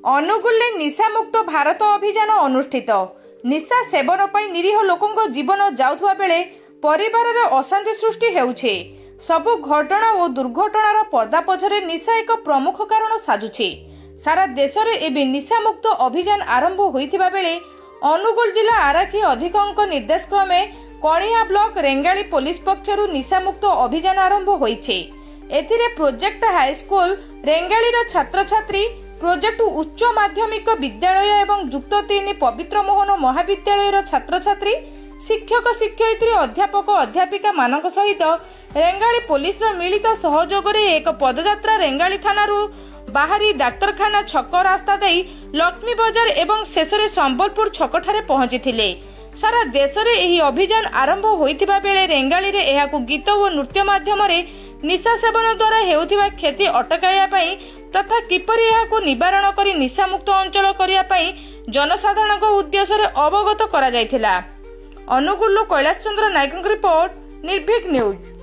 अनुगुल निशामुक्त भारत अभियान अनुष्ठित। निशा सेवन पर निरीह लोकों जीवन जाउथुवा बेले परिवार रे अशांति सृष्टि हेउछे। सबु घटना और दुर्घटनार पर्दा पछरे निशा एक प्रमुख कारण साजुछे। सारा देश रे एबे निशामुक्त अभियान आरंभ होइथिबा बेले अनुगुल जिला आरक्षी अधीक्षक निर्देश क्रमे कणिया ब्लॉक रेंगाली पुलिस पक्षरु निशामुक्त अभियान आरंभ होइछे। एथिरे प्रोजेक्ट हाईस्कूल रेंगाली रो छात्र छात्री, प्रोजेक्ट उच्च माध्यमिक विद्यालय एवं युक्त 3 पवित्र मोहन महाविद्यालय छात्र छात्री, शिक्षक शिक्षयित्री, अध्यापक अध्यापिका मानक सहित रेंगाली पुलिस मिलित सहयोग रे एक पदयात्रा रेंगाली थानारू बाहरी डाक्तरखाना छक रास्ता देई लक्ष्मी बाजार एवं शेषरे संबलपुर छकठारे पहुंचीथिले। सारा देश रे एही अभियान आरंभ होइथिबा बेले रेंगाली रे एहाकु गीत और नृत्य माध्यम रे निशा सेवन द्वारा हेउथिबा क्षति अटकाइया पई तथा किपरि एहाकु निवारण करी निशामुक्त अंचल करिया पई जनसाधारणक उद्देश्य रे अवगत करा जायथिला। अनुगुल कैलाश चंद्र नायक रिपोर्ट, निर्भीक न्यूज।